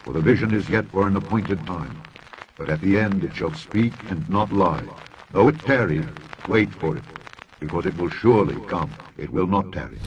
For the vision is yet for an appointed time, but at the end it shall speak and not lie. Though it tarry, wait for it, because it will surely come. It will not tarry.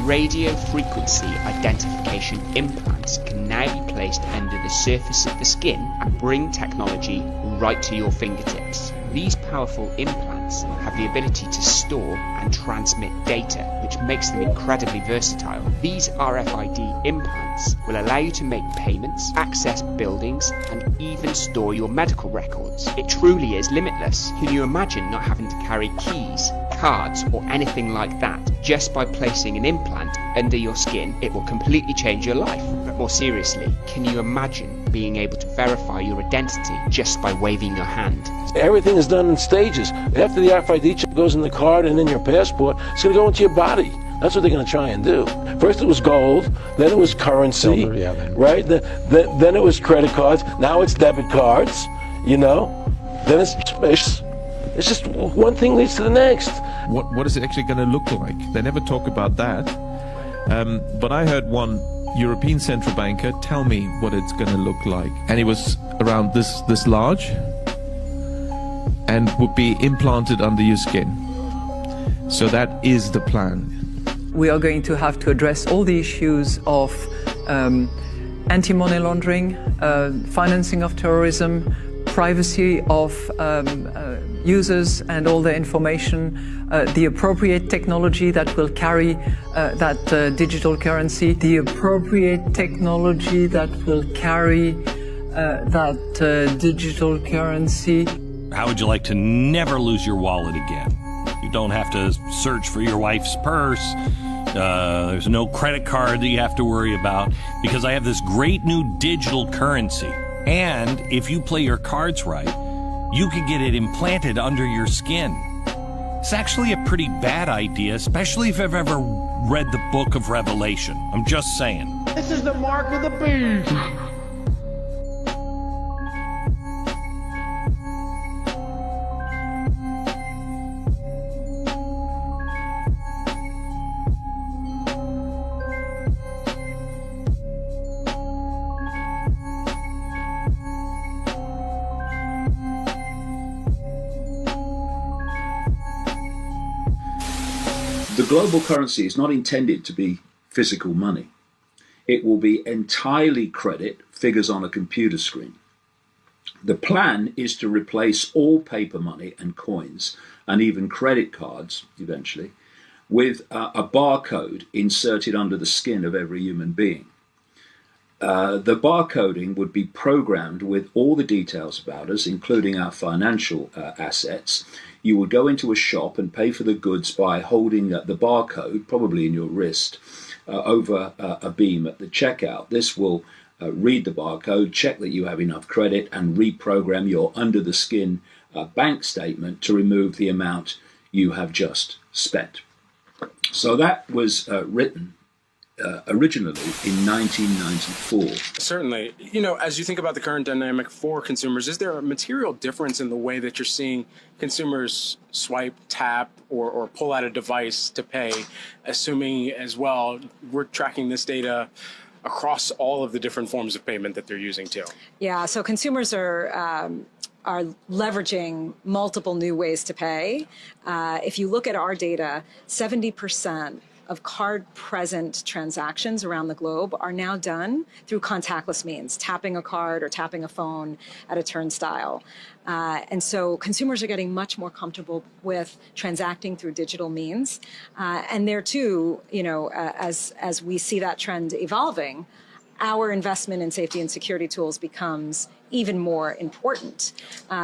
Radio frequency identification implants can now be placed under the surface of the skin and bring technology right to your fingertips. These powerful implants have the ability to store and transmit data, which makes them incredibly versatile. These RFID implants will allow you to make payments, access buildings, and even store your medical records. It truly is limitless. Can you imagine not having to carry keys, cards, or anything like that? Just by placing an implant under your skin, it will completely change your life. But more seriously, can you imagine being able to verify your identity just by waving your hand? Everything is done in stages. After the RFID chip goes in the card and in your passport, it's going to go into your body. That's what they're going to try and do. First it was gold, then it was currency, silver, yeah, right? Then it was credit cards. Now it's debit cards, you know? Then it's just one thing leads to the next. What is it actually going to look like? They never talk about that. But I heard one European central banker tell me what it's going to look like. And it was around this large and would be implanted under your skin. So that is the plan. We are going to have to address all the issues of anti-money laundering, financing of terrorism, privacy of users and all the information, the appropriate technology that will carry that digital currency, the appropriate technology that will carry that digital currency. How would you like to never lose your wallet again? You don't have to search for your wife's purse. There's no credit card that you have to worry about, because I have this great new digital currency. And if you play your cards right, you could get it implanted under your skin. It's actually a pretty bad idea, especially if I've ever read the book of Revelation. I'm just saying. This is the mark of the beast. The global currency is not intended to be physical money. It will be entirely credit, figures on a computer screen. The plan is to replace all paper money and coins, and even credit cards eventually, with a barcode inserted under the skin of every human being. The barcoding would be programmed with all the details about us, including our financial assets. You would go into a shop and pay for the goods by holding the barcode, probably in your wrist, over a beam at the checkout. This will read the barcode, check that you have enough credit, and reprogram your under-the-skin bank statement to remove the amount you have just spent. So that was written originally in 1994. Certainly. You know, as you think about the current dynamic for consumers, is there a material difference in the way that you're seeing consumers swipe, tap, or pull out a device to pay, assuming as well we're tracking this data across all of the different forms of payment that they're using too? Yeah, so consumers are leveraging multiple new ways to pay. If you look at our data, 70% of card-present transactions around the globe are now done through contactless means, tapping a card or tapping a phone at a turnstile. And so consumers are getting much more comfortable with transacting through digital means. And there too, you know, as we see that trend evolving, our investment in safety and security tools becomes even more important.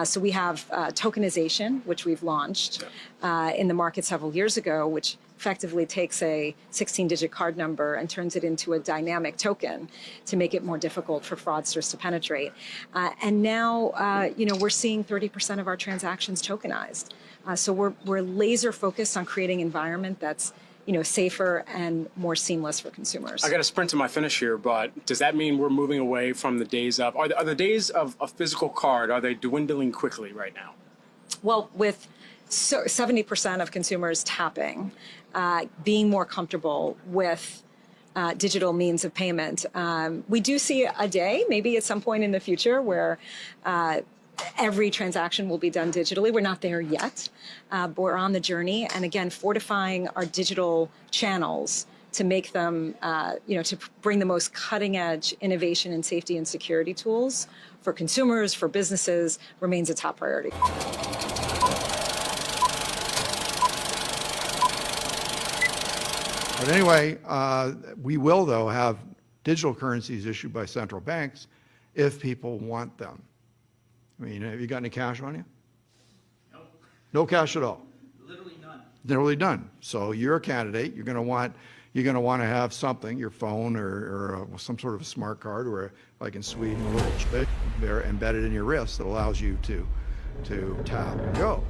So we have tokenization, which we've launched in the market several years ago, which effectively takes a 16-digit card number and turns it into a dynamic token to make it more difficult for fraudsters to penetrate. And now, you know, we're seeing 30% of our transactions tokenized. So we're laser focused on creating an environment that's, you know, safer and more seamless for consumers. I got to sprint to my finish here, but does that mean we're moving away from the days of, are the days of a physical card, are they dwindling quickly right now? Well, with so 70% of consumers tapping, being more comfortable with digital means of payment. We do see a day, maybe at some point in the future, where every transaction will be done digitally. We're not there yet, but we're on the journey. And again, fortifying our digital channels to make them, to bring the most cutting edge innovation in safety and security tools for consumers, for businesses, remains a top priority. But anyway, we will, though, have digital currencies issued by central banks if people want them. I mean, have you got any cash on you? No. No cash at all? Literally none. Literally none. So you're a candidate. You're going to want to have something, your phone or some sort of a smart card, or like in Sweden, a little chip embedded in your wrist that allows you to tap and go.